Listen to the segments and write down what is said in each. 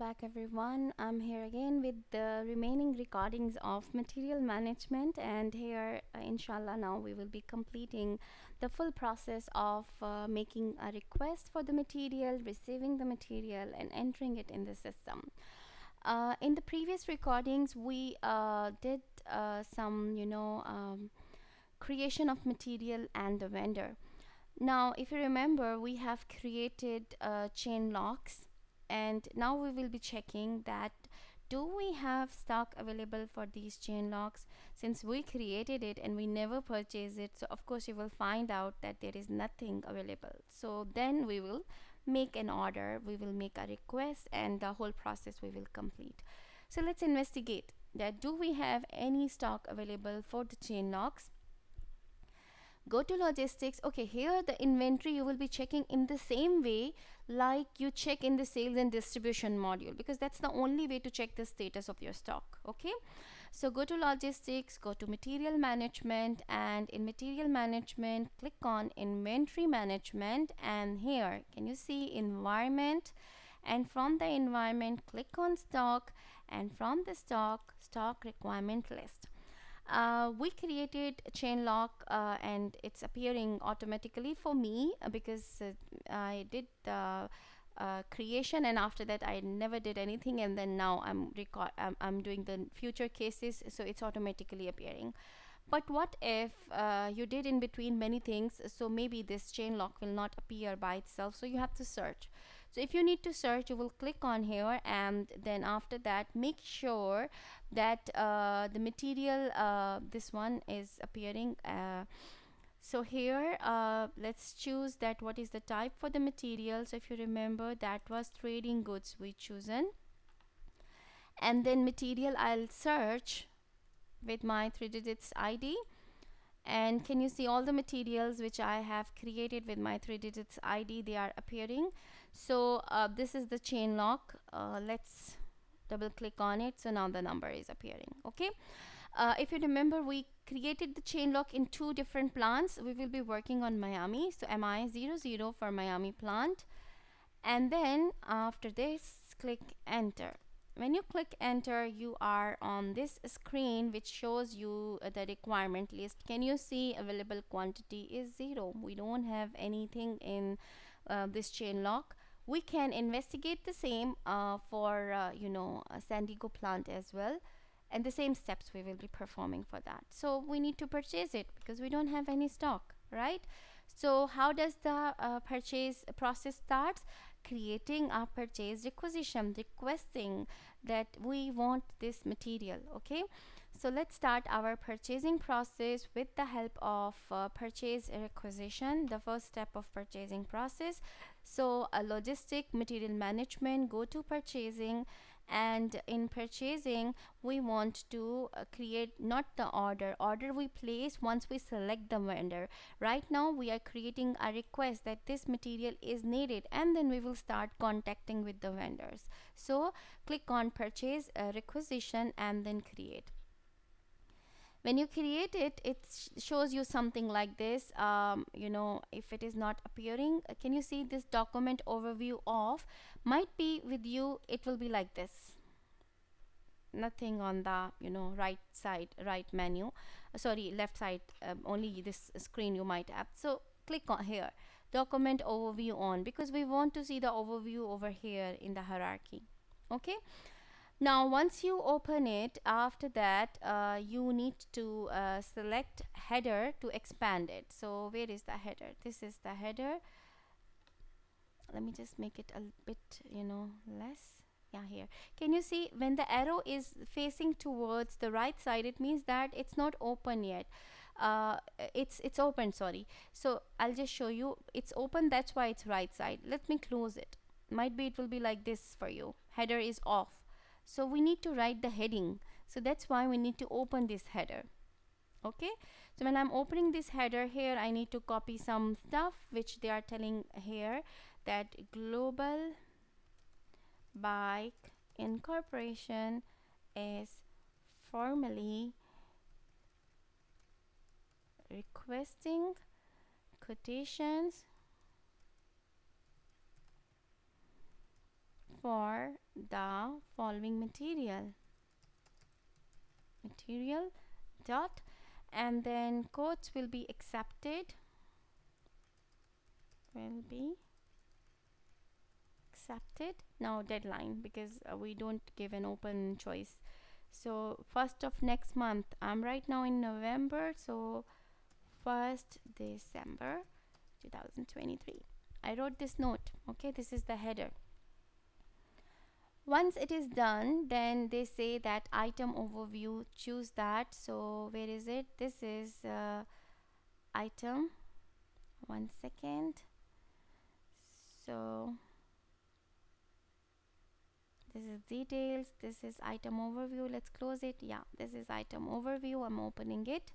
back everyone. I'm here again with the remaining recordings of material management, and here inshallah now we will be completing the full process of making a request for the material, receiving the material, and entering it in the system. In the previous recordings we did some creation of material and the vendor. Now if you remember, we have created chain locks, and now we will be checking that do we have stock available for these chain locks. Since we created it and we never purchased it, so of course you will find out that there is nothing available. So then we will make an order, we will make a request, and the whole process we will complete. So let's investigate that do we have any stock available for the chain locks. Go to logistics. Okay, here the inventory you will be checking in the same way like you check in the sales and distribution module, because that's the only way to check the status of your stock. Okay, so go to logistics, go to material management, and in material management click on inventory management, and here can you see environment, and from the environment click on stock, and from the stock requirement list. We created a chain lock and it's appearing automatically for me because I did the creation, and after that I never did anything, and then now I'm doing the future cases, so it's automatically appearing. But what if you did in between many things, so maybe this chain lock will not appear by itself, so you have to search. So if you need to search, you will click on here, and then after that make sure that the material, this one is appearing. So here let's choose that what is the type for the material. So if you remember, that was trading goods we chosen, and then material I'll search with my 3 digits ID. And can you see all the materials which I have created with my 3 digits ID, they are appearing. So this is the chain lock. Let's double click on it, so now the number is appearing. Okay, if you remember, we created the chain lock in 2 different plants. We will be working on Miami, so MI00 for Miami plant, and then after this click enter. When you click enter, you are on this screen which shows you the requirement list. Can you see available quantity is 0? We don't have anything in this chain lock. We can investigate the same for San Diego plant as well, and the same steps we will be performing for that. So we need to purchase it because we don't have any stock, right? So how does the purchase process starts? Creating a purchase requisition, requesting that we want this material. Okay, so let's start our purchasing process with the help of purchase requisition, the first step of purchasing process. So a logistic material management, go to purchasing, and in purchasing we want to create not the order we place once we select the vendor. Right now we are creating a request that this material is needed, and then we will start contacting with the vendors. So click on purchase requisition and then create. When you create it, it shows you something like this. If it is not appearing, can you see this document overview off? Might be with you, it will be like this, nothing on the right side, right menu, sorry, left side, only this screen you might have. So click on here, document overview on, because we want to see the overview over here in the hierarchy. Okay, now once you open it, after that you need to select header to expand it. So where is the header? This is the header. Let me just make it a bit less. Yeah, here can you see when the arrow is facing towards the right side, it means that it's not open yet. It's open, sorry. So I'll just show you, it's open, that's why it's right side. Let me close it. Might be it will be like this for you. Header is off, so we need to write the heading, so that's why we need to open this header. Okay, so when I'm opening this header here, I need to copy some stuff which they are telling here, that Global Bike Incorporation is formally requesting quotations for the following material dot, and then quotes will be accepted, now deadline, because we don't give an open choice. So 1st of next month, I'm right now in November, so 1st December 2023. I wrote this note. Okay, this is the header. Once it is done, then they say that item overview, choose that. So where is it? This is item. 1 second. So this is details, this is item overview. Let's close it. Yeah, this is item overview. I'm opening it.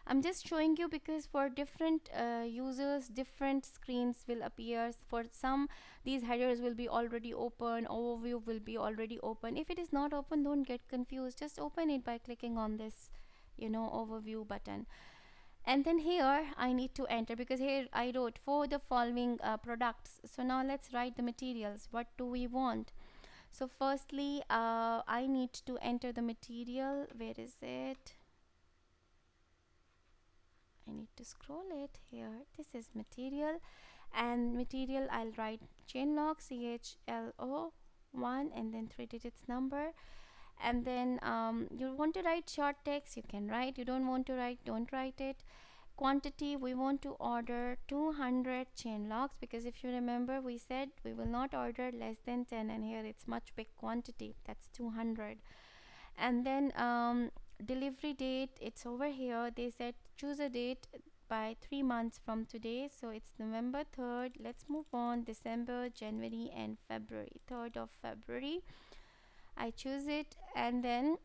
I'm just showing you because for different users, different screens will appear. For some, these headers will be already open, overview will be already open. If it is not open, don't get confused. Just open it by clicking on this, overview button. And then here I need to enter, because here I wrote for the following products. So now let's write the materials. What do we want? So firstly, I need to enter the material. Where is it? I need to scroll it here. This is material, and material I'll write chain log CHLO1 and then 3 digits number. And then you want to write short text, you can write. You don't want to write, don't write it. Quantity, we want to order 200 chain locks, because if you remember, we said we will not order less than 10, and here it's much big quantity, that's 200. And then delivery date, it's over here. They said choose a date by 3 months from today, so it's November 3rd. Let's move on. December, January and February. 3rd of February, I choose it. And then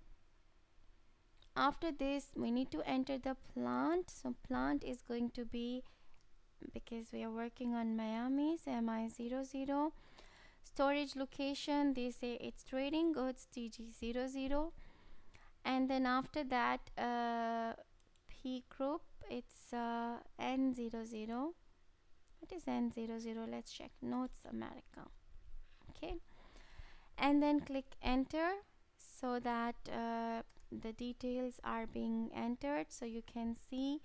after this, we need to enter the plant. So plant is going to be, because we are working on Miami, so MI00. Storage location, they say it's trading goods TG00. And then after that, P group, it's N00. What is N00? Let's check. Notes America. Okay. And then click enter, so that the details are being entered. So you can see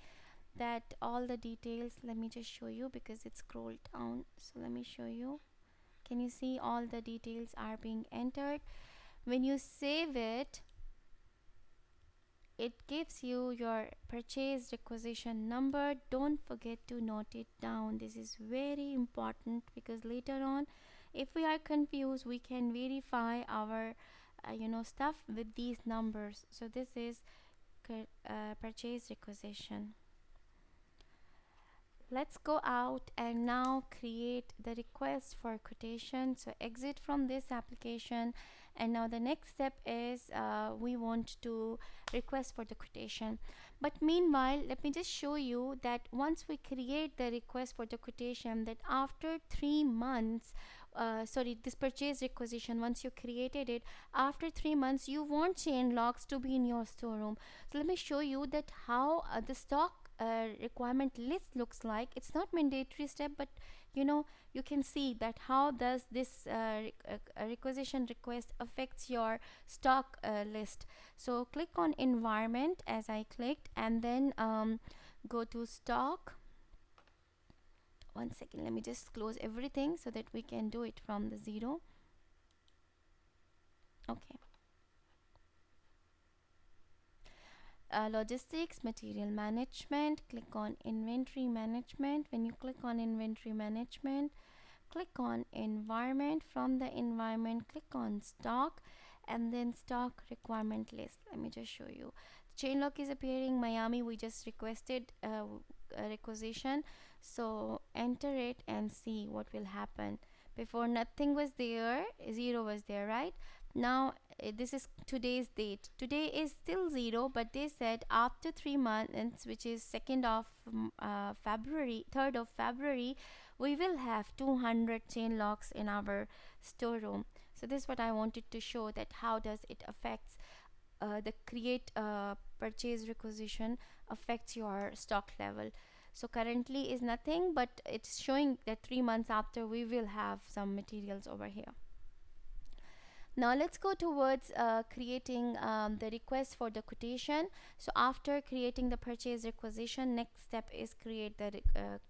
that all the details, let me just show you because it's scrolled down. So let me show you. Can you see all the details are being entered? When you save it, it gives you your purchase requisition number. Don't forget to note it down. This is very important, because later on, if we are confused, we can verify our stuff with these numbers. So this is purchase requisition. Let's go out and now create the request for quotation. So exit from this application, and now the next step is we want to request for the quotation. But meanwhile, let me just show you that once we create the request for the quotation, that after 3 months, this purchase requisition, once you created it, after 3 months you want chain locks to be in your storeroom. So let me show you that how the stock requirement list looks like. It's not mandatory step, but you can see that how does this requisition request affects your stock list. So click on environment, as I clicked, and then go to stock. 1 second, let me just close everything so that we can do it from the zero. Okay. Logistics, material management, click on inventory management. When you click on inventory management, click on environment. From the environment, click on stock, and then stock requirement list. Let me just show you. Chain lock is appearing. Miami, we just requested a requisition, so enter it and see what will happen. Before, nothing was there, 0 was there, right? Now this is today's date. Today is still 0, but they said after 3 months, which is 2nd of February, 3rd of February, we will have 200 chain locks in our storeroom. So this is what I wanted to show, that how does it affects the create purchase requisition affects your stock level. So currently is nothing, but it's showing that 3 months after we will have some materials over here. Now let's go towards creating the request for the quotation. So after creating the purchase requisition, next step is create the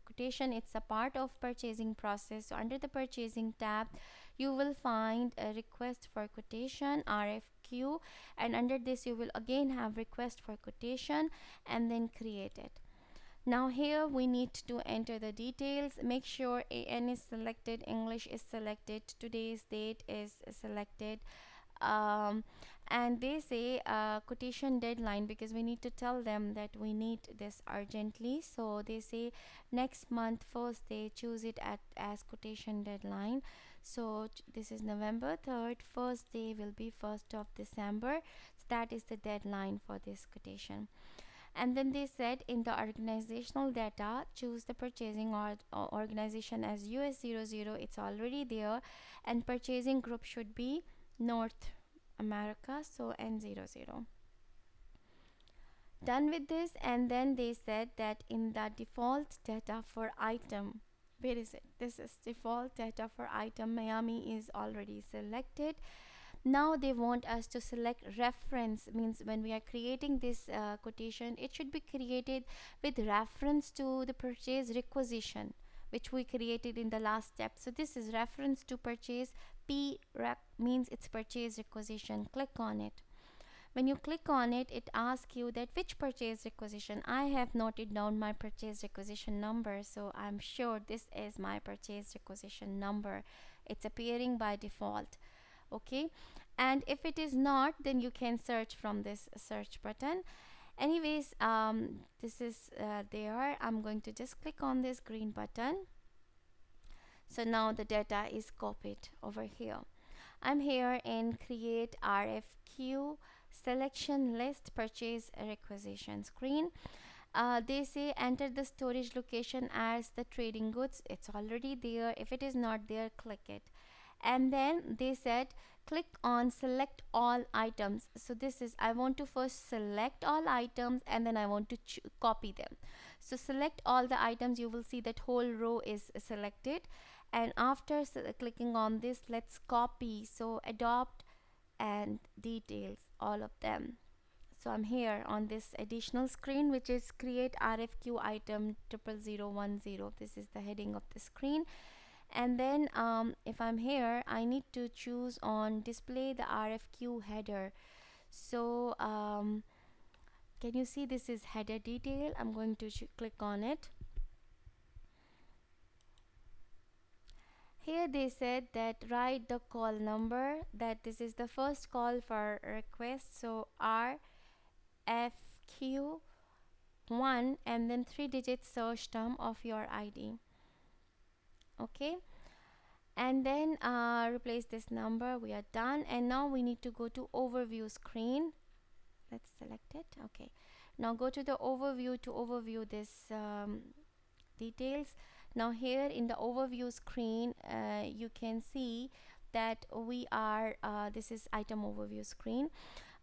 quotation. It's a part of purchasing process. So under the purchasing tab, you will find a request for quotation, RFQ, and under this you will again have request for quotation and then create it. Now here we need to enter the details. Make sure AN is selected, English is selected, today's date is selected, um, and they say quotation deadline, because we need to tell them that we need this urgently. So they say next month first day, choose it as quotation deadline. So this is November 3rd, first day will be 1st of December. So that is the deadline for this quotation. And then they said in the organizational data, choose the purchasing or organization as US00, it's already there, and purchasing group should be North America, so N00. Done with this, and then they said that in the default data for item, where is it? This is default data for item, Miami is already selected. Now they want us to select reference, means when we are creating this quotation, it should be created with reference to the purchase requisition which we created in the last step. So this is reference to purchase. P rec means it's purchase requisition. Click on it. When you click on it, it asks you that which purchase requisition. I have noted down my purchase requisition number, so I'm sure this is my purchase requisition number. It's appearing by default. Okay, and if it is not, then you can search from this search button. Anyways, this is there. I'm going to just click on this green button. So now the data is copied over here. I'm here in create RFQ selection list purchase requisition screen. They say enter the storage location as the trading goods. It's already there. If it is not there, click it. And then they said click on select all items. So this is, I want to first select all items and then I want to copy them. So select all the items, you will see that whole row is selected, and after clicking on this, let's copy. So adopt and details, all of them. So I'm here on this additional screen, which is create RFQ item 00010. This is the heading of the screen. And then if I'm here, I need to choose on display the RFQ header. So can you see this is header detail? I'm going to click on it. Here they said that write the call number, that this is the first call for request. So RFQ1 and then 3-digit search term of your ID. Okay, and then replace this number. We are done, and now we need to go to overview screen. Let's select it. Okay, now go to the overview to overview this details. Now here in the overview screen, you can see that we are this is item overview screen.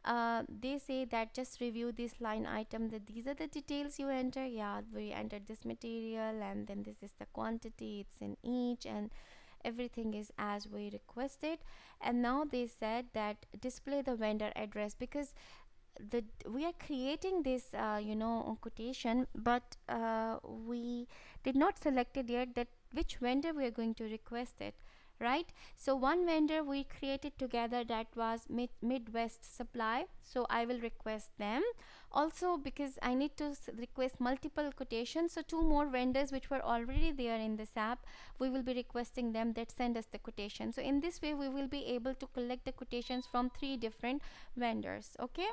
They say that just review this line item, that these are the details you enter. Yeah, we entered this material, and then this is the quantity, it's in each, and everything is as we requested. And now they said that display the vendor address, because we are creating this quotation, but we did not select it yet that which vendor we are going to request it, right? So one vendor we created together, that was Midwest Supply, so I will request them. Also, because I need to request multiple quotations, so two more vendors which were already there in the SAP, we will be requesting them that send us the quotation. So in this way we will be able to collect the quotations from 3 different vendors. Okay,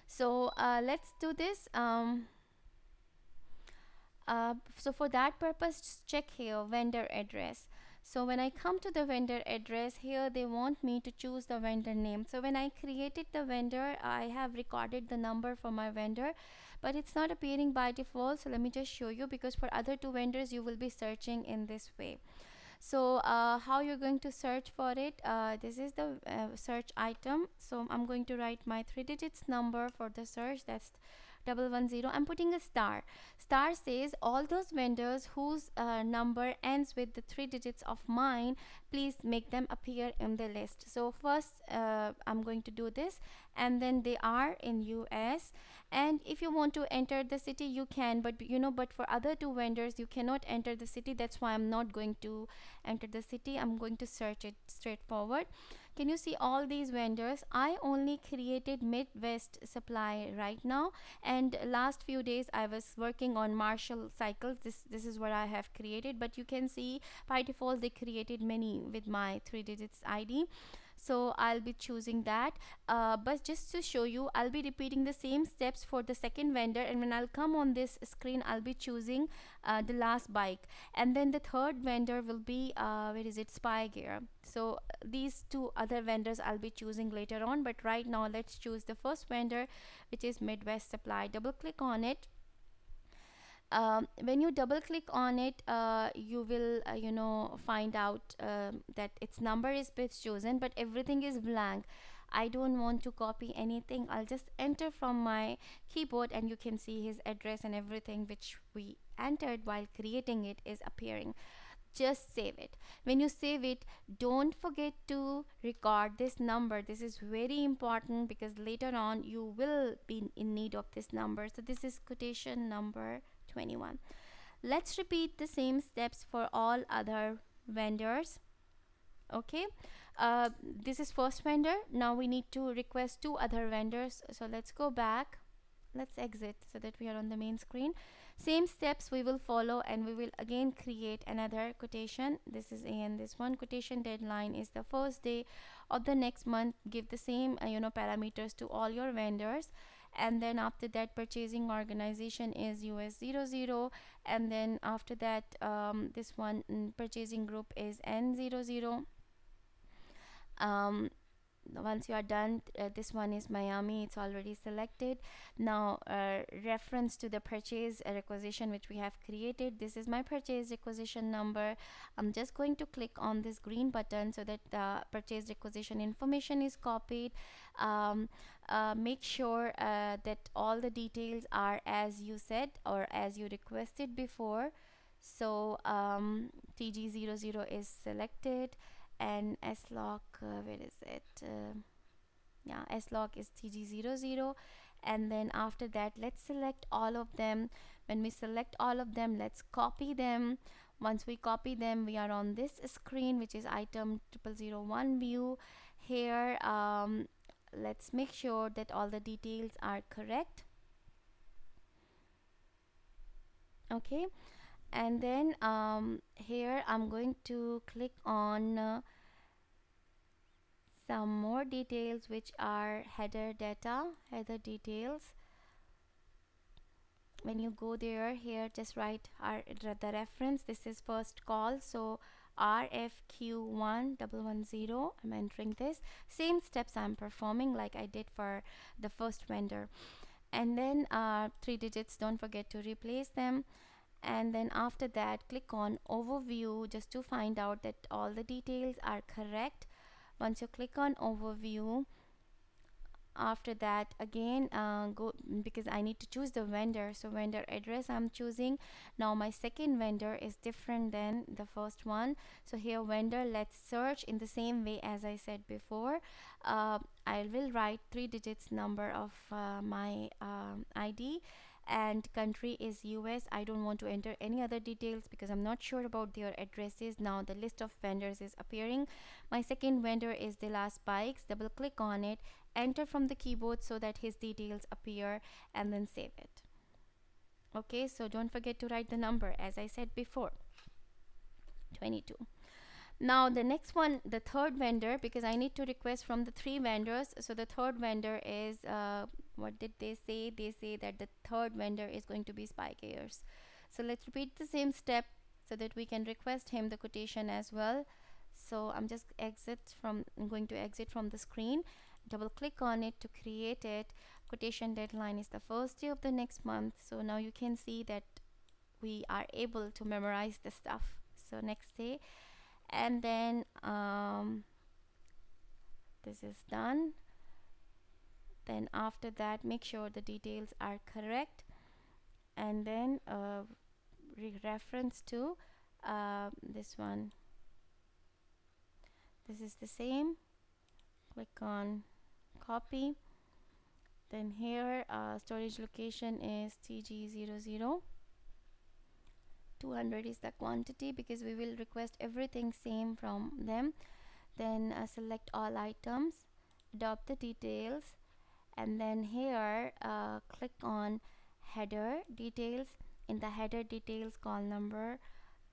so let's do this. So for that purpose, just check here vendor address. So when I come to the vendor address, here they want me to choose the vendor name. So when I created the vendor, I have recorded the number for my vendor, but it's not appearing by default. So let me just show you, because for other 2 vendors you will be searching in this way. So how you're going to search for it, this is the search item. So I'm going to write my 3 digits number for the search, that's 110. I'm putting a star. Star says all those vendors whose number ends with the three digits of mine, please make them appear in the list. So first I'm going to do this, and then they are in US. And if you want to enter the city, you can, but but for other two vendors you cannot enter the city. That's why I'm not going to enter the city. I'm going to search it straightforward. Can you see all these vendors? I only created Midwest Supply right now, and last few days I was working on Marshall cycles. This is what I have created, but you can see by default they created many with my 3 digits ID. So I'll be choosing that, but just to show you, I'll be repeating the same steps for the second vendor, and when I'll come on this screen, I'll be choosing the last bike, and then the third vendor will be where is it, Spy Gear. So these two other vendors I'll be choosing later on, but right now let's choose the first vendor, which is Midwest Supply. Double click on it. When you double click on it, you will find out that its number is bits chosen, but everything is blank. I don't want to copy anything. I'll just enter from my keyboard, and you can see his address and everything which we entered while creating it is appearing. Just save it. When you save it, don't forget to record this number. This is very important because later on you will be in need of this number. So this is quotation number 21. Let's repeat the same steps for all other vendors. Okay, this is first vendor. Now we need to request two other vendors, so let's go back. Let's exit so that we are on the main screen. Same steps we will follow, and we will again create another quotation. This is and this one quotation deadline is the first day of the next month. Give the same parameters to all your vendors, and then after that purchasing organization is US00, and then after that this one purchasing group is N00. Once you are done, this one is Miami, it's already selected. Now reference to the purchase requisition which we have created, this is my purchase requisition number. I'm just going to click on this green button so that the purchase requisition information is copied. Make sure that all the details are as you said or as you requested before. So TG00 is selected, and slog where is it, yeah, slog is TG00. And then after that, let's select all of them. When we select all of them, let's copy them. Once we copy them, we are on this screen, which is item 0001 view. Here let's make sure that all the details are correct. Okay, and then here I'm going to click on some more details, which are header data, header details. When you go there, here just write the reference. This is first call, so RFQ1110. I'm entering this same steps I'm performing like I did for the first vendor, and then 3 digits, don't forget to replace them. And then after that, click on overview just to find out that all the details are correct. Once you click on overview, after that again go, because I need to choose the vendor, so vendor address I'm choosing. Now my second vendor is different than the first one, so here vendor, let's search in the same way as I said before. I will write 3 digits number of my ID, and country is US. I don't want to enter any other details because I'm not sure about their addresses. Now the list of vendors is appearing. My second vendor is the last bikes. Double click on it, enter from the keyboard so that his details appear, and then save it. Okay, so don't forget to write the number as I said before, 22. Now the next one, the third vendor, because I need to request from the 3 vendors. So the third vendor is what did they say? They say that the third vendor is going to be Spy Gears. So let's repeat the same step so that we can request him the quotation as well. So I'm going to exit from the screen, double click on it to create it. Quotation deadline is the first day of the next month. So now you can see that we are able to memorize the stuff. So next day, and then this is done. Then after that, make sure the details are correct, and then reference to this one. This is the same. Click on copy. Then here storage location is TG00. 200 is the quantity because we will request everything same from them. Then select all items, adopt the details, and then here click on header details. In the header details, call number,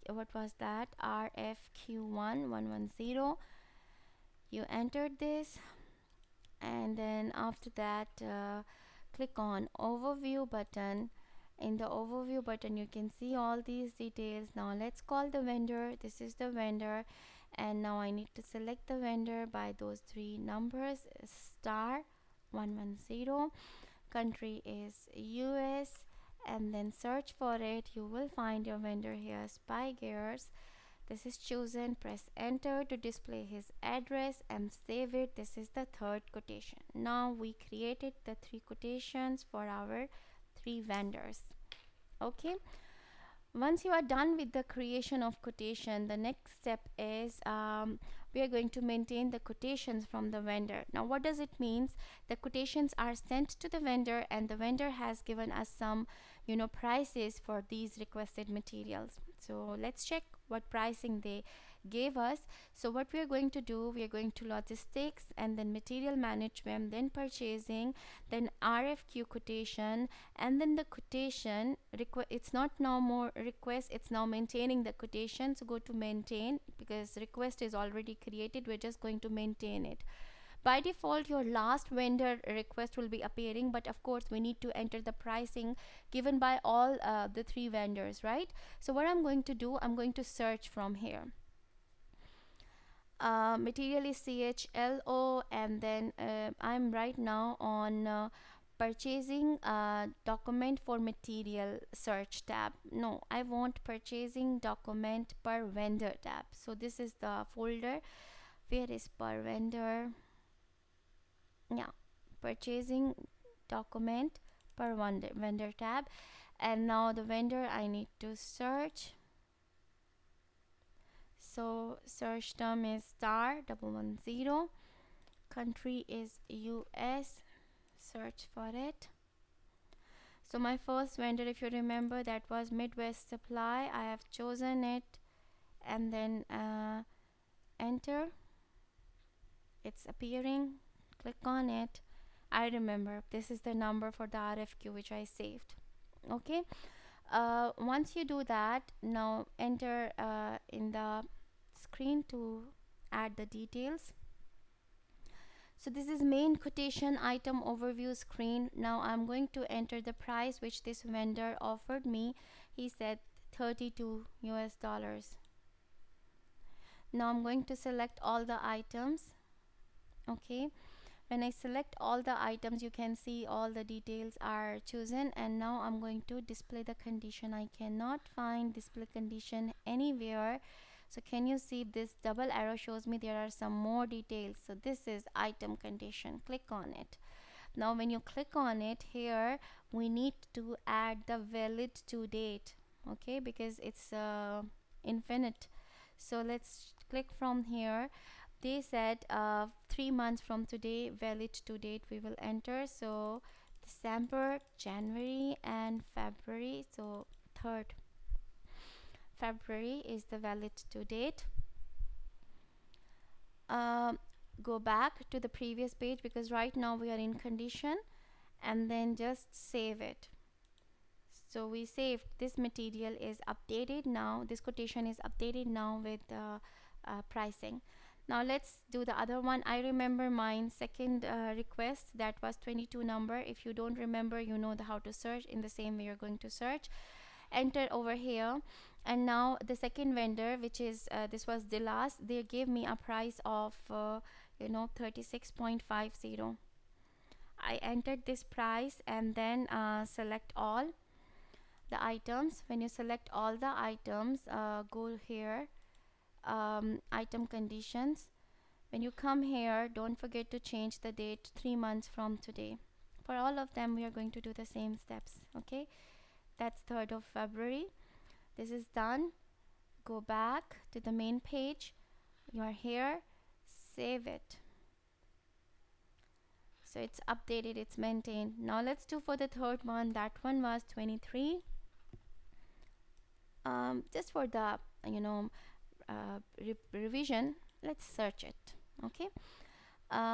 what was that, RFQ1110. You entered this, and then after that click on overview button. In the overview button you can see all these details. Now let's call the vendor. This is the vendor, and now I need to select the vendor by those three numbers, star 110. Country is US, and then search for it. You will find your vendor here, Spy Gears. This is chosen. Press enter to display his address and save it. This is the third quotation. Now we created the three quotations for our three vendors. Okay, once you are done with the creation of quotation, the next step is we are going to maintain the quotations from the vendor. Now what does it mean? The quotations are sent to the vendor, and the vendor has given us some prices for these requested materials. So let's check what pricing they gave us. So what we are going to do, we are going to logistics, and then material management, then purchasing, then RFQ quotation, and then the quotation it's not now more request, it's now maintaining the quotation. So go to maintain, because request is already created, we're just going to maintain it. By default your last vendor request will be appearing, but of course we need to enter the pricing given by all the three vendors, right? So what I'm going to do, I'm going to search from here. Material is CHLO, and then I'm right now on purchasing document for material search tab. No, I want purchasing document per vendor tab. So this is the folder. Where is per vendor? Yeah, purchasing document per vendor tab. And now the vendor I need to search. So search term is star 110. Country is US. Search for it. So my first vendor, if you remember, that was Midwest Supply. I have chosen it, and then enter. It's appearing. Click on it. I remember this is the number for the RFQ which I saved. Okay, once you do that, now enter in the screen to add the details. So this is main quotation item overview screen. Now I'm going to enter the price which this vendor offered me. He said 32 US dollars. Now I'm going to select all the items. Okay, when I select all the items, you can see all the details are chosen, and now I'm going to display the condition. I cannot find display condition anywhere. So can you see this double arrow shows me there are some more details. So this is item condition. Click on it. Now when you click on it, here we need to add the valid to date, okay, because it's infinite. So let's click from here. They said 3 months from today, valid to date we will enter. So December, January, and February. So 3rd February is the valid to date. Go back to the previous page, because right now we are in condition, and then just save it. So we saved. This material is updated now. This quotation is updated now with pricing. Now let's do the other one. I remember mine second request, that was 22 number. If you don't remember, you know how to search. In the same way you're going to search. Enter over here, and now the second vendor, which is this was the last, they gave me a price of 36.50. I entered this price, and then select all the items. When you select all the items, go here, item conditions, When you come here, don't forget to change the date 3 months from today. For all of them, we are going to do the same steps. Okay, that's 3rd of February. This is done. Go back to the main page. You are here. Save it. So it's updated, it's maintained. Now let's do for the third one. That one was 23. Just for the revision, let's search it. Okay,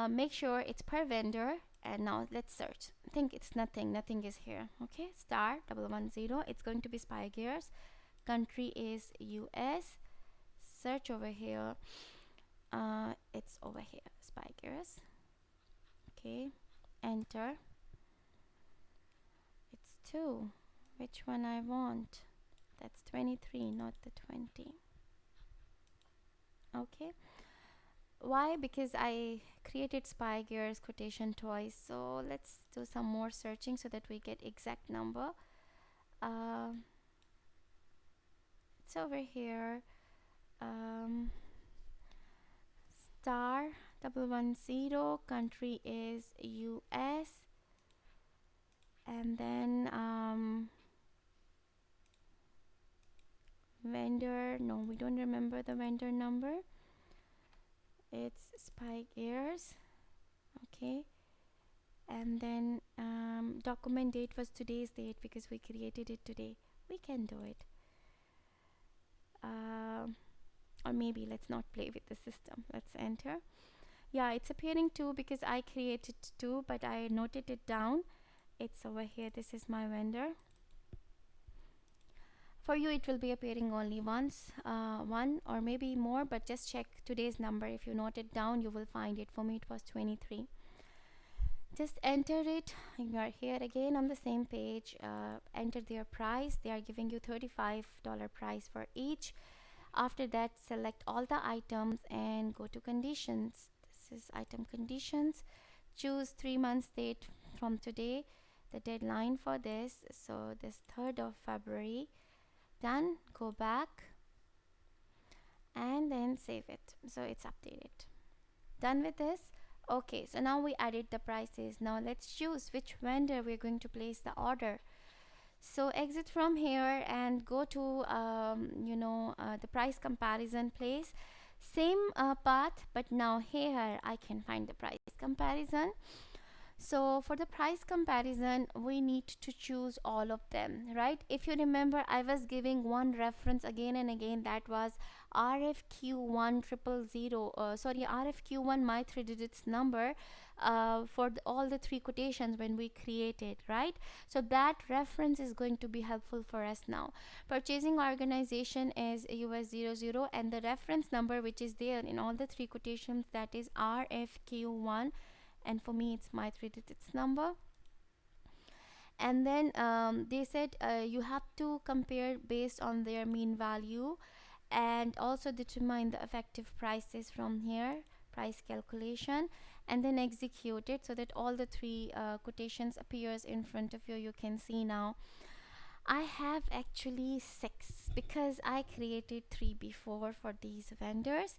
make sure it's per vendor, and now let's search. I think it's nothing is here. Okay, star 110, it's going to be spy gears. Country is US. Search over here. It's over here, spy gears. Okay, enter. It's 2. Which one I want? That's 23, not the 20. Okay, why? Because I created spy gears quotation twice. So let's do some more searching so that we get exact number. It's over here. Star 110, country is US, and then vendor, no, we don't remember the vendor number. It's spy gears. Okay, and then document date was today's date because we created it today. We can do it, or maybe let's not play with the system. Let's enter. Yeah, it's appearing 2 because I created 2, but I noted it down. It's over here. This is my vendor. For you it will be appearing only once, one or maybe more, but just check today's number. If you note it down, you will find it. For me it was 23. Just enter it. You are here again on the same page. Enter their price. They are giving you $35 price for each. After that, select all the items and go to conditions. This is item conditions. Choose 3 months date from today, the deadline for this. So this 3rd of February. Done. Go back and then save it. So it's updated. Done with this. Okay, so now we added the prices. Now let's choose which vendor we're going to place the order. So exit from here and go to the price comparison place. Same path, but now here I can find the price comparison. So for the price comparison, we need to choose all of them, right? If you remember, I was giving one reference again and again, that was RFQ1 RFQ1 my 3 digits number for all the 3 quotations when we created, right? So that reference is going to be helpful for us now. Purchasing organization is US00, and the reference number which is there in all the 3 quotations, that is RFQ1, and for me it's my 3 digits number. And then they said you have to compare based on their mean value, and also determine the effective prices from here, price calculation, and then execute it so that all the 3 quotations appears in front of you. You can see now I have actually 6 because I created 3 before for these vendors.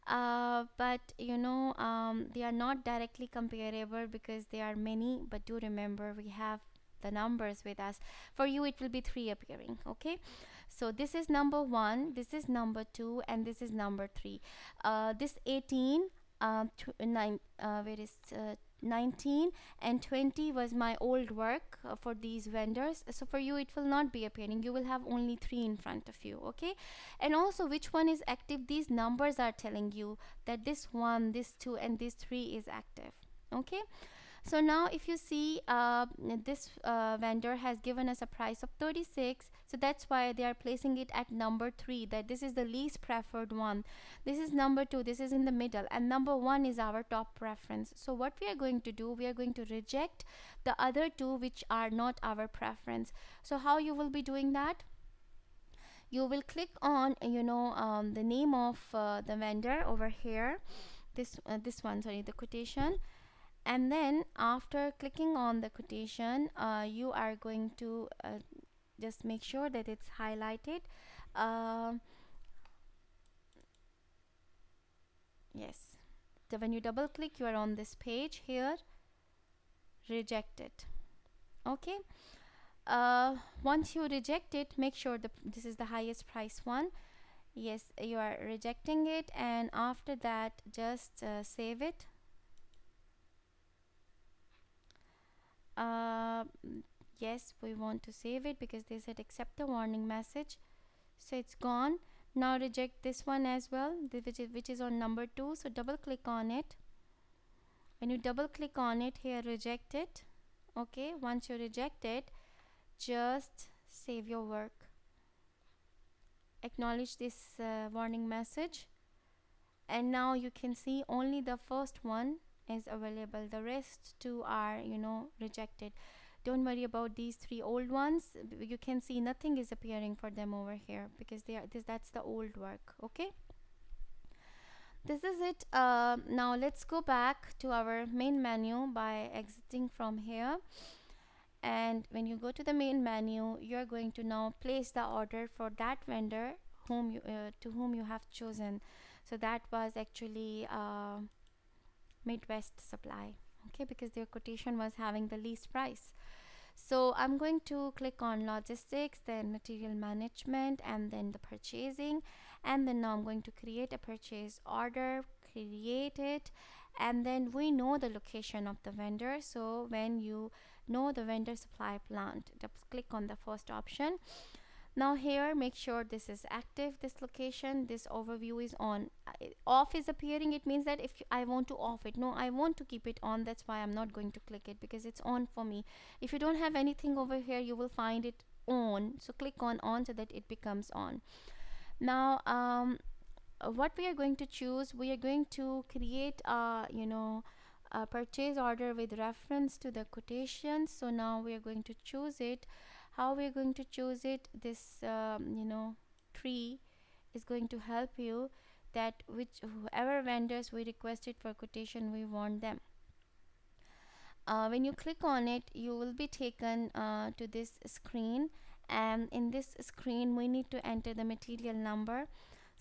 But they are not directly comparable because there are many, but do remember we have the numbers with us. For you it will be 3 appearing. Okay, so this is number 1, this is number 2, and this is number 3. This 18 19 and 20 was my old work for these vendors. So for you it will not be appearing, you will have only 3 in front of you. Okay, and also which one is active, these numbers are telling you that this 1, this 2, and this 3 is active. Okay, so now if you see this vendor has given us a price of 36, so that's why they are placing it at number 3, that this is the least preferred one. This is number 2, this is in the middle, and number 1 is our top preference. So what we are going to do, we are going to reject the other 2 which are not our preference. So how you will be doing that? You will click on the name of the vendor over here, this one, sorry, the quotation. And then after clicking on the quotation, you are going to just make sure that it's highlighted. Yes, when you double click, you are on this page here. Reject it. Okay. Once you reject it, make sure this is the highest price one. Yes, you are rejecting it, and after that just save it. uh, yes, we want to save it because they said accept the warning message, so it's gone. Now reject this one as well, which is on number 2. So double click on it. When you double click on it here, reject it. Okay, once you reject it, just save your work, acknowledge this warning message, and now you can see only the first one is available, the rest two are rejected. Don't worry about these 3 old ones. You can see nothing is appearing for them over here because that's the old work. Okay, this is it. Now let's go back to our main menu by exiting from here, and when you go to the main menu, you're going to now place the order for that vendor to whom you have chosen. So that was actually Midwest Supply, okay, because their quotation was having the least price. So I'm going to click on logistics, then material management, and then the purchasing, and then now I'm going to create a purchase order, create it, and then we know the location of the vendor. So when you know the vendor supply plant, just click on the first option. Now here, make sure this is active, this location, this overview is on. Off is appearing, it means that if I want to off it. No, I want to keep it on, that's why I'm not going to click it, because it's on for me. If you don't have anything over here, you will find it on, so click on so that it becomes on. Now what we are going to choose, we are going to create a purchase order with reference to the quotation. So now we are going to choose it. How we are going to choose it, this tree is going to help you, that whoever vendors we requested for quotation, we want them. When you click on it, you will be taken to this screen, and in this screen we need to enter the material number.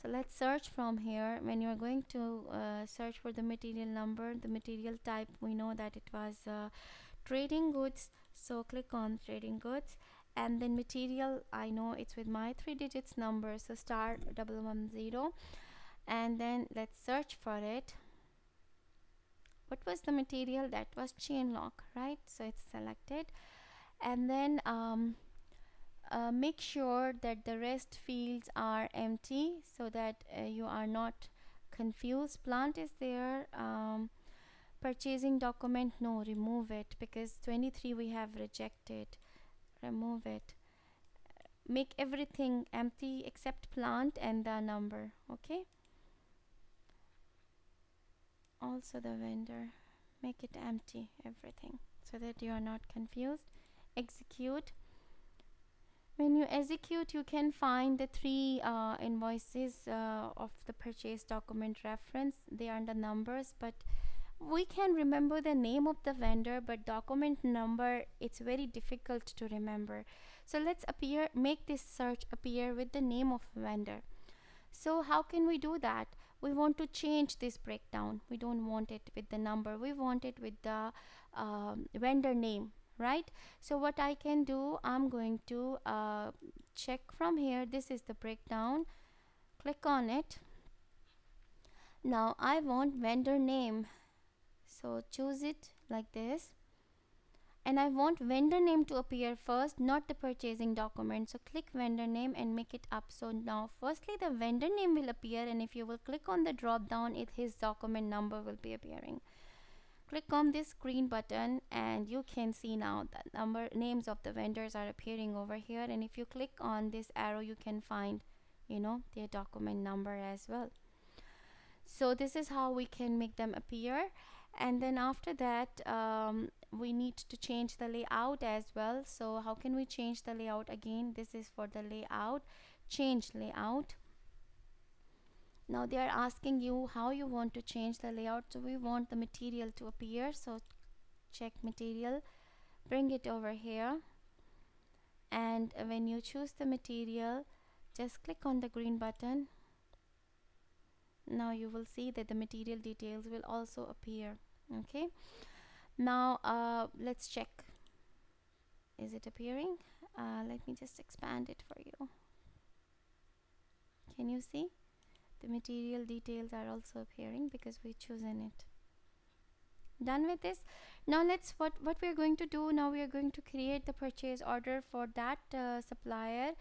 So let's search from here. When you are going to search for the material number, the material type, we know that it was trading goods, so click on trading goods, and then material, I know it's with my 3 digits number, so star 110, and then let's search for it. What was the material? That was chain lock, right? So it's selected, and then make sure that the rest fields are empty so that you are not confused. Plant is there. Purchasing document, no, remove it, because 23 we have rejected. Remove it. Make everything empty except plant and the number. Okay, also the vendor, make it empty, everything, so that you are not confused. Execute. When you execute, you can find the 3 invoices of the purchase document reference. They are the numbers, but we can remember the name of the vendor, but document number, it's very difficult to remember. So let's make this search appear with the name of vendor. So how can we do that? We want to change this breakdown. We don't want it with the number, we want it with the vendor name, right? So what I can do, I'm going to check from here. This is the breakdown. Click on it. Now I want vendor name, so choose it like this, and I want vendor name to appear first, not the purchasing document. So click vendor name and make it up. So now firstly the vendor name will appear, and if you will click on the drop down, his document number will be appearing. Click on this green button and you can see now that names of the vendors are appearing over here, and if you click on this arrow, you can find their document number as well. So this is how we can make them appear. And then after that, we need to change the layout as well. So how can we change the layout? Again, this is for the layout. Change layout. Now they are asking you how you want to change the layout. So we want the material to appear, so check material, bring it over here, and when you choose the material, just click on the green button. now you will see that the material details will also appear. Okay, now let's check, is it appearing? Let me just expand it for you. Can you see the material details are also appearing because we've chosen it? Done with this. Now let's what we're going to do now, we are going to create the purchase order for that supplier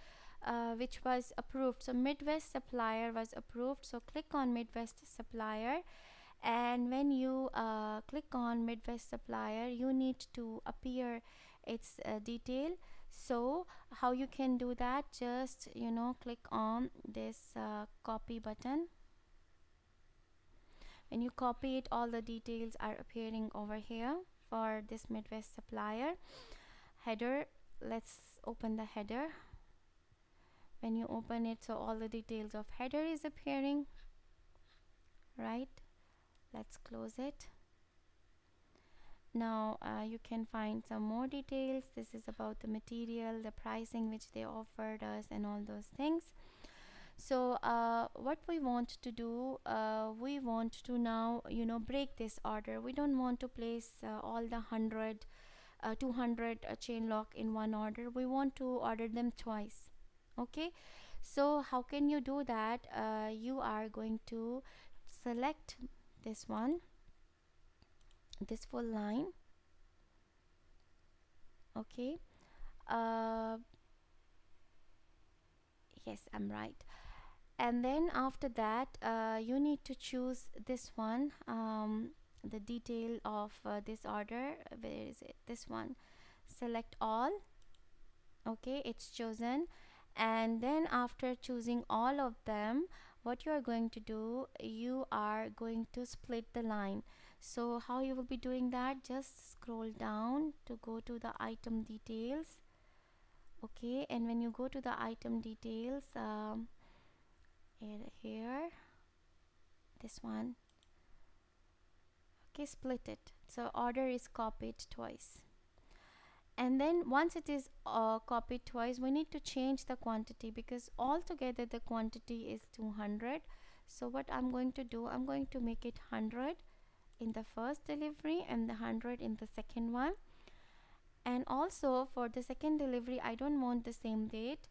which was approved. So Midwest supplier was approved, so click on Midwest supplier, and when you click on Midwest supplier, you need to appear its detail. So how you can do that, just click on this copy button. When you copy it, all the details are appearing over here for this Midwest supplier. Header, let's open the header. When you open it, so all the details of header is appearing, right? Let's close it. Now you can find some more details. This is about the material, the pricing which they offered us, and all those things. So what we want to do, we want to now break this order. We don't want to place all the 200 chain lock in one order. We want to order them twice. Okay, so how can you do that? You are going to select this one, this full line. Okay, yes, I'm right. And then after that you need to choose this one, the detail of this order. Where is it? This one. Select all. Okay, it's chosen. And then after choosing all of them, what you are going to do, you are going to split the line. So how you will be doing that, just scroll down to go to the item details. Okay, and when you go to the item details, here, this one. Okay, split it, so order is copied twice. And then once it is copied twice, we need to change the quantity, because altogether the quantity is 200. So what I'm going to do, I'm going to make it 100 in the first delivery and the 100 in the second one. And also for the second delivery, I don't want the same date.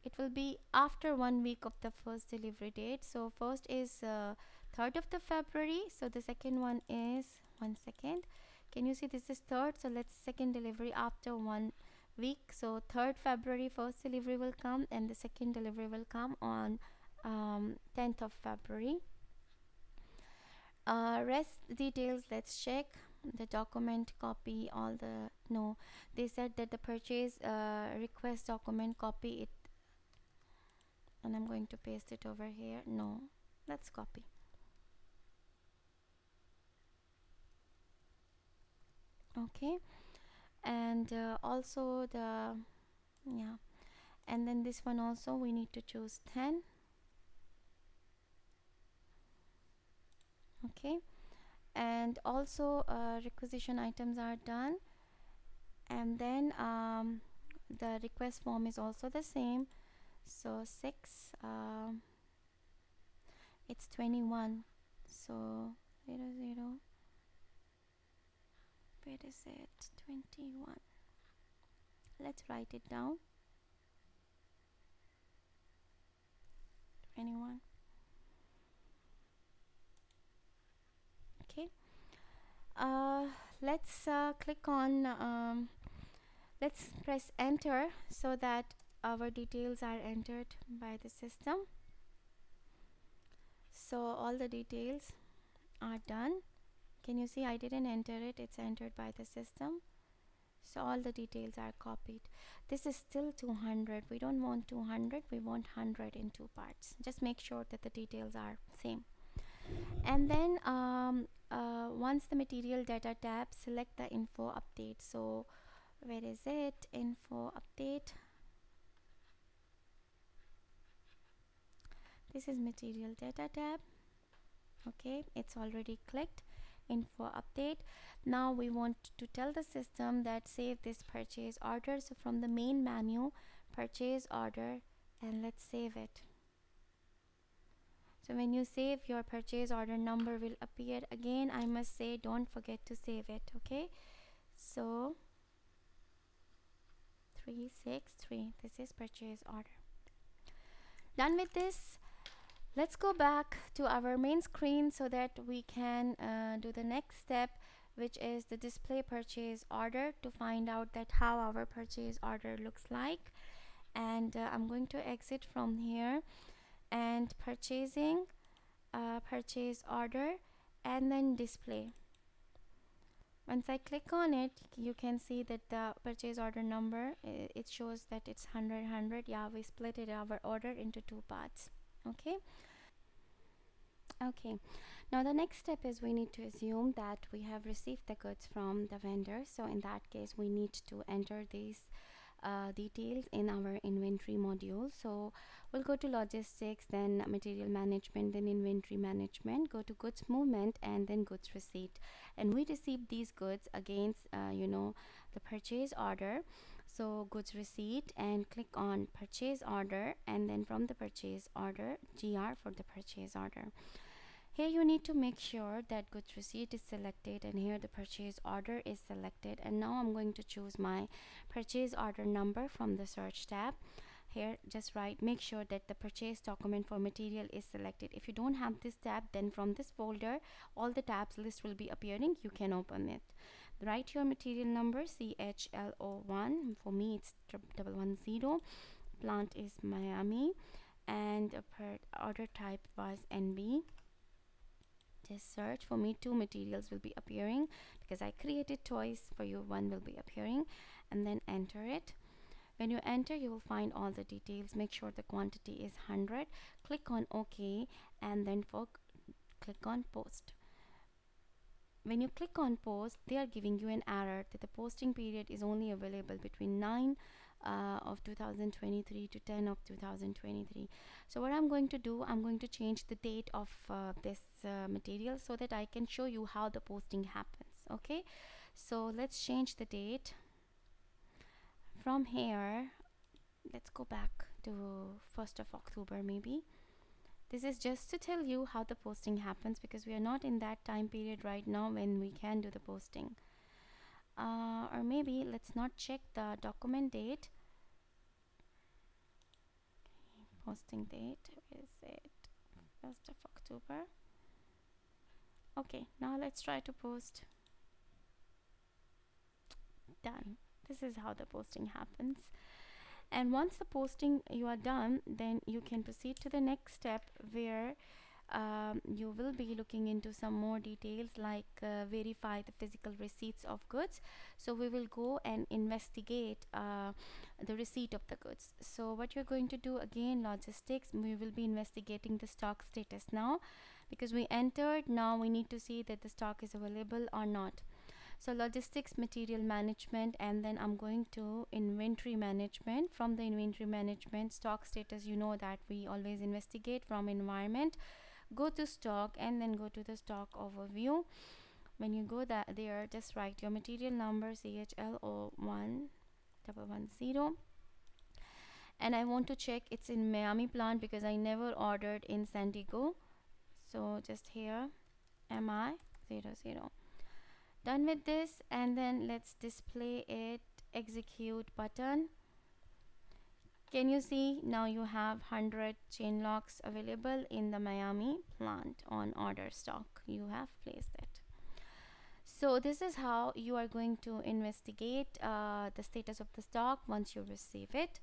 It will be after 1 week of the first delivery date. So first is 3rd of the February. So the second one is, 1 second, can you see this is 3rd? So let's second delivery after 1 week. So 3rd February first delivery will come, and the second delivery will come on 10th of February. Rest details, let's check. The document copy, all the, no, they said that the purchase request document, copy it, and I'm going to paste it over here. No, let's copy. Okay, and also the, yeah, and then this one also we need to choose 10. Okay, and also requisition items are done, and then the request form is also the same. So 6, it's 21. So 00, where is it? 21. Let's write it down. 21. Okay, let's click on let's press enter, so that our details are entered by the system. So all the details are done. Can you see, I didn't enter it, it's entered by the system. So all the details are copied. This is still 200. We don't want 200, we want 100 in 2 parts. Just make sure that the details are same. And then once the material data tab, select the info update. So where is it? Info update. This is material data tab. Okay, it's already clicked. Info update. Now we want to tell the system that save this purchase order. So from the main menu, purchase order, and let's save it. So when you save, your purchase order number will appear. Again, I must say, don't forget to save it. Okay, so 363, this is purchase order. Done with this, let's go back to our main screen so that we can do the next step, which is the display purchase order, to find out that how our purchase order looks like. And I'm going to exit from here and purchasing, purchase order, and then display. Once I click on it, you can see that the purchase order number, it shows that it's 100. Yeah, we split it our order into two parts. Okay. Okay, now the next step is we need to assume that we have received the goods from the vendor. So in that case, we need to enter these details in our inventory module. So we'll go to logistics, then material management, then inventory management, go to goods movement, and then goods receipt. And we receive these goods against the purchase order. So goods receipt, and click on purchase order, and then from the purchase order, GR for the purchase order. Here you need to make sure that goods receipt is selected, and here the purchase order is selected. And now I'm going to choose my purchase order number from the search tab. Here just write, make sure that the purchase document for material is selected. If you don't have this tab, then from this folder all the tabs list will be appearing. You can open it. Write your material number, CHLO1. For me it's 110. Plant is Miami, and per order type was NB. Just search. For me, two materials will be appearing because I created twice. For you, one will be appearing, and then enter it. When you enter, you will find all the details. Make sure the quantity is 100. Click on OK, and then click on post. When you click on post, they are giving you an error that the posting period is only available between 9 of 2023 to 10 of 2023. So what I'm going to do, I'm going to change the date of this material so that I can show you how the posting happens. Okay, so let's change the date. From here, let's go back to 1st of October maybe. This is just to tell you how the posting happens, because we are not in that time period right now when we can do the posting. Or maybe let's not check the document date. Posting date, is it 1st of October? Okay, now let's try to post. Done. This is how the posting happens. And once the posting you are done, then you can proceed to the next step, where you will be looking into some more details like verify the physical receipts of goods. So we will go and investigate the receipt of the goods. So what you're going to do, again, logistics, we will be investigating the stock status now, because we entered. Now we need to see that the stock is available or not. So logistics, material management, and then I'm going to inventory management. From the inventory management, stock status, you know that we always investigate from environment. Go to stock, and then go to the stock overview. When you go there, just write your material number, CHLO1110, and I want to check it's in Miami plant because I never ordered in San Diego. So just here, MI00. Done with this, and then let's display it, execute button. Can you see now you have 100 chain locks available in the Miami plant on order stock. You have placed it. So this is how you are going to investigate the status of the stock once you receive it.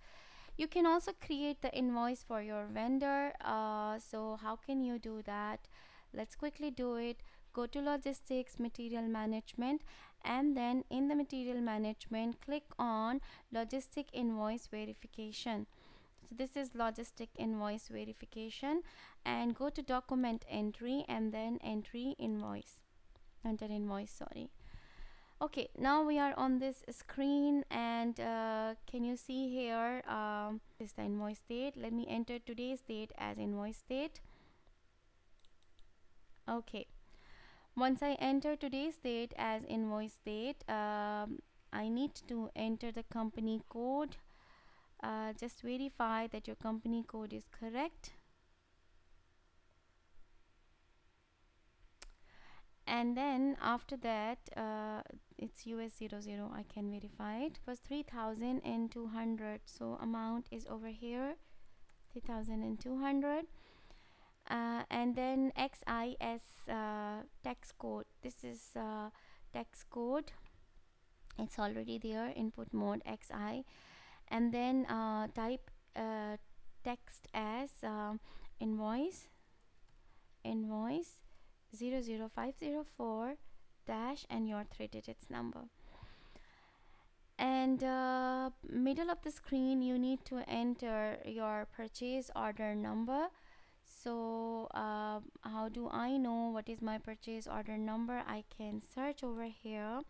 You can also create the invoice for your vendor. So how can you do that? Let's quickly do it. Go to logistics, material management, and then in the material management, click on logistic invoice verification. So this is logistic invoice verification, and go to document entry, and then enter invoice. Sorry. Okay, now we are on this screen, and can you see here, this is the invoice date. Let me enter today's date as invoice date. Okay, once I enter today's date as invoice date, I need to enter the company code. Just verify that your company code is correct. And then after that, it's US 00. I can verify it. It was 3,200. So amount is over here, 3,200. And then XIS tax code. This is tax code. It's already there. Input mode XI, and then type text as invoice invoice 00504 dash and your three digits number. And middle of the screen you need to enter your purchase order number. So how do I know what is my purchase order number? I can search over here,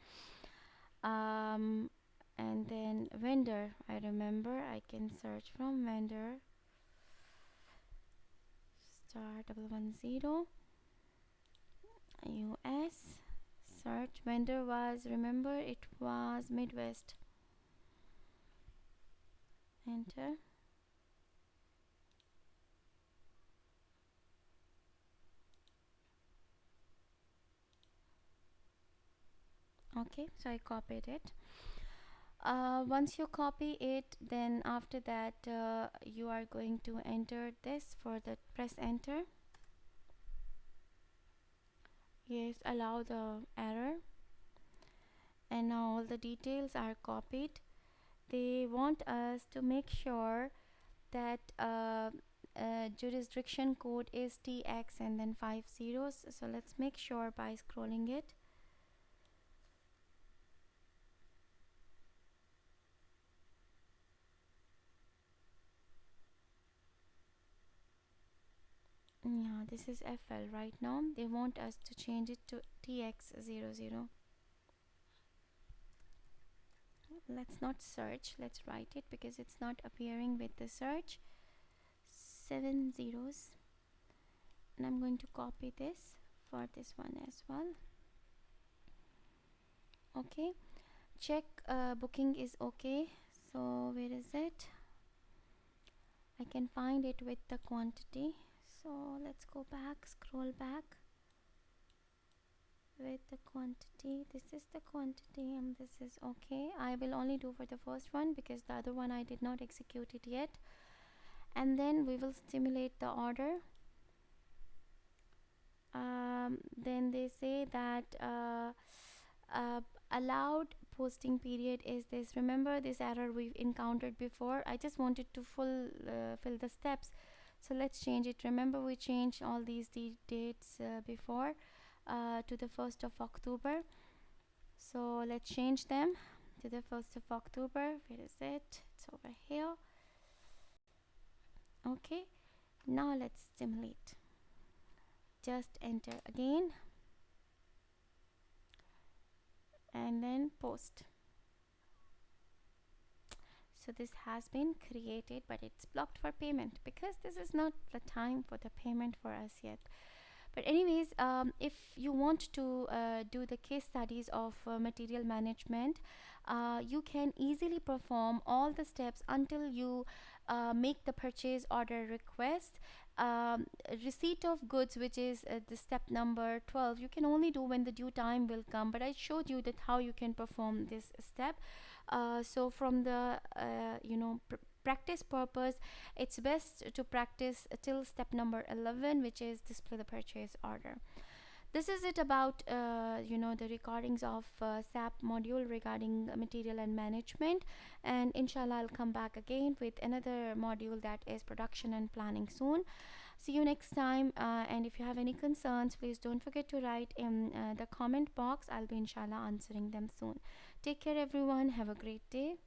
and then vendor. I remember I can search from vendor star 110 US. Search vendor was, remember it was Midwest. Enter. Okay, so I copied it. Once you copy it, then after that you are going to enter this. For the press enter. Yes, allow the error. And now all the details are copied. They want us to make sure that jurisdiction code is TX and then 5 zeros. So let's make sure by scrolling it. Yeah, this is FL right now. They want us to change it to TX00. Let's not search, let's write it because it's not appearing with the search. 7 zeros. And I'm going to copy this for this one as well. Okay, check booking is okay. So where is it? I can find it with the quantity. So let's go back, scroll back with the quantity. This is the quantity and this is okay. I will only do for the first one because the other one I did not execute it yet. And then we will stimulate the order. Then they say that allowed posting period is this. Remember this error we've encountered before. I just wanted to fill the steps, so let's change it. Remember we changed all these dates before to the 1st of October. So let's change them to the 1st of October. Where is it? It's over here. Okay, now let's stimulate. Just enter again and then post. So this has been created, but it's blocked for payment because this is not the time for the payment for us yet. But anyways, if you want to do the case studies of material management, you can easily perform all the steps until you make the purchase order request. Receipt of goods, which is the step number 12, you can only do when the due time will come, but I showed you that how you can perform this step. So from the practice purpose, it's best to practice till step number 11, which is display the purchase order. This is it about the recordings of SAP module regarding material and management, and inshallah I'll come back again with another module that is production and planning soon. See you next time, and if you have any concerns, please don't forget to write in the comment box. I'll be inshallah answering them soon. Take care everyone, have a great day.